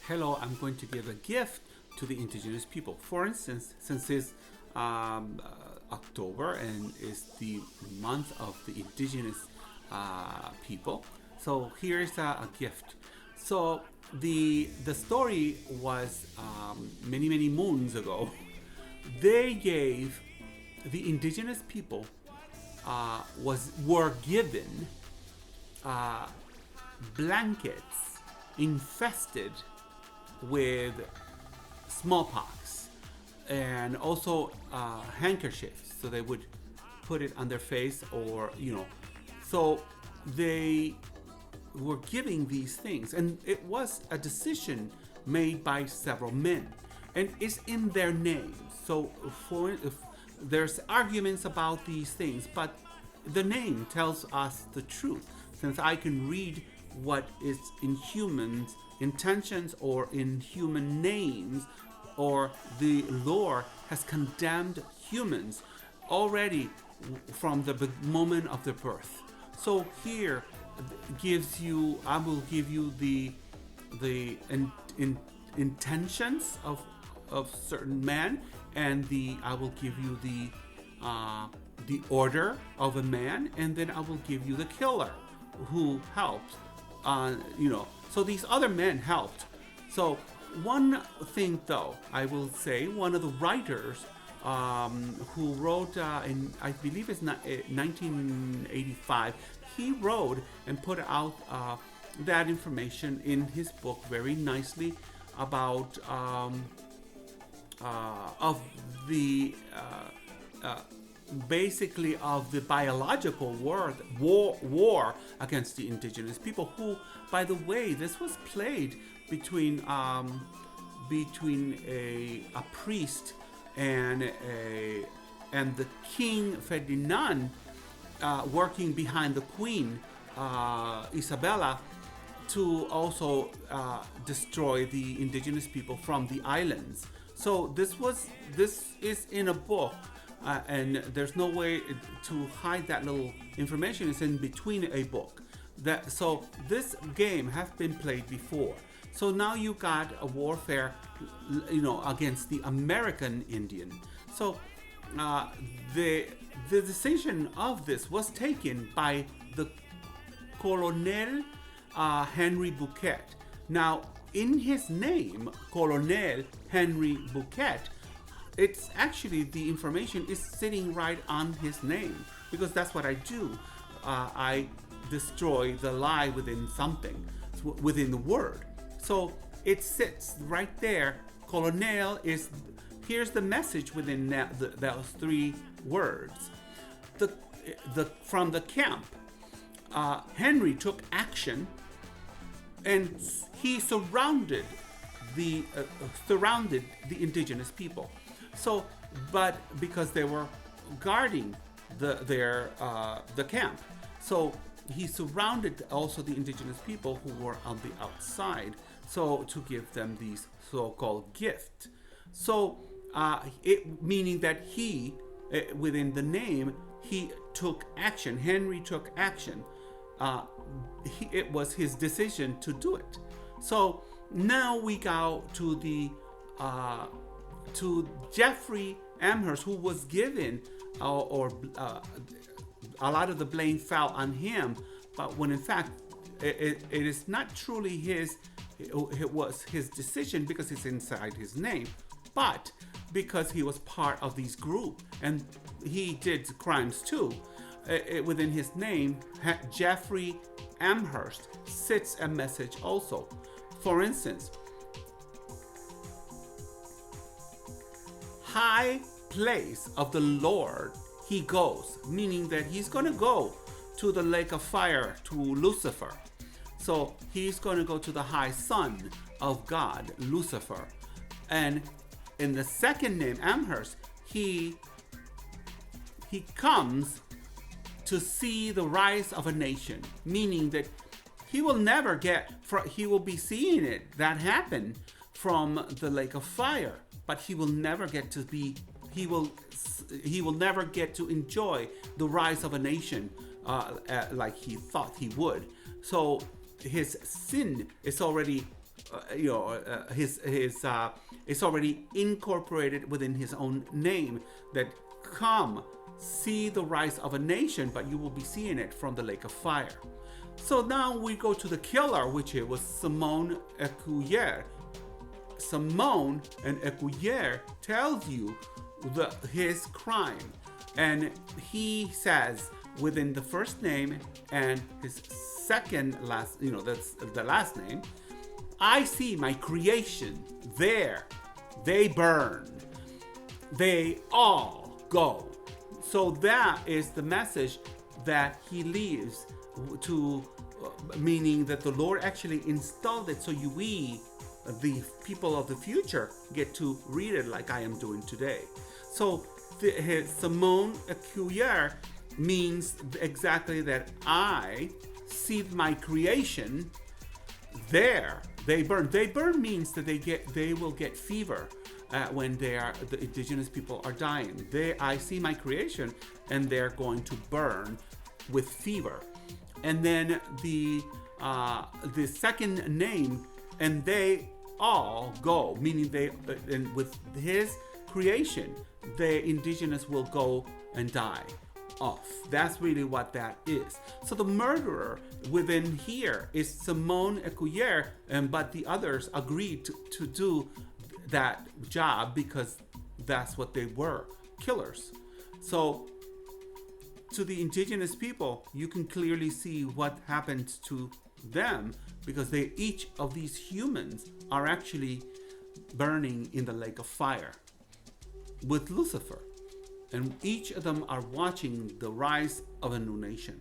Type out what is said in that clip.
hello, I'm going to give a gift to the indigenous people. For instance, since it's October and is the month of the indigenous people, so here's a gift. So the story was many moons ago. They gave the indigenous people were given blankets infested with smallpox and also handkerchiefs, so they would put it on their face, or so they were giving these things, and it was a decision made by several men, and it's in their names. So if there's arguments about these things, but the name tells us the truth, since I can read what is in humans' intentions or in human names, or the Lord has condemned humans already from the moment of their birth. So here I will give you the intentions of certain men, and I will give you the order of a man, and then I will give you the killer who helped. So these other men helped. So one thing, though, I will say, one of the writers who wrote in, I believe it's 1985, he wrote and put out that information in his book very nicely about of the basically of the biological war against the indigenous people, who, by the way, this was played between a priest and the King Ferdinand, working behind the Queen Isabella, to also destroy the indigenous people from the islands. So this is in a book, and there's no way to hide that little information. It's in between a book. So this game has been played before. So now you got a warfare, against the American Indian. So the decision of this was taken by the Colonel Henry Bouquet. Now, in his name, Colonel Henry Bouquet, it's actually, the information is sitting right on his name, because that's what I do. I destroy the lie within something, within the word. So it sits right there. Colonel is, here's the message within those three words. From the camp, Henry took action, and he surrounded the indigenous people. So, but because they were guarding the camp, so he surrounded also the indigenous people who were on the outside, so to give them these so-called gift. So meaning that he, within the name, he took action. Henry took action. It was his decision to do it. So now we go to to Jeffrey Amherst, who was given a lot of the blame fell on him, but when in fact it is not truly his. It was his decision, because it's inside his name, but because he was part of these group and he did crimes too. Within his name, Jeffrey Amherst sits a message also. For instance, high place of the Lord he goes, meaning that he's going to go to the lake of fire, to Lucifer. So he's going to go to the high son of God, Lucifer. And in the second name, Amherst, he comes to see the rise of a nation, meaning that he will never he will be seeing that happen from the lake of fire, but he will never get to never get to enjoy the rise of a nation like he thought he would. So his sin is already it's already incorporated within his own name, that come see the rise of a nation, but you will be seeing it from the lake of fire. So now we go to the killer, which it was Simeon Ecuyer. Simeon and Ecuyer tells you his crime, and he says within the first name and his second last, that's the last name, I see my creation there. They burn. They all go. So that is the message that he leaves to, meaning that the Lord actually installed it so we, the people of the future, get to read it like I am doing today. So Simeon Ecuyer means exactly that. I see my creation there. They burn. They burn means that they will get fever when the indigenous people are dying. I see my creation, and they're going to burn with fever. And then the second name, and they all go, meaning and with his creation, the indigenous will go and die off. That's really what that is. So the murderer within here is Simeon Ecuyer, but the others agreed to do that job because that's what they were, killers. So to the indigenous people, you can clearly see what happened to them, because each of these humans are actually burning in the lake of fire with Lucifer. And each of them are watching the rise of a new nation.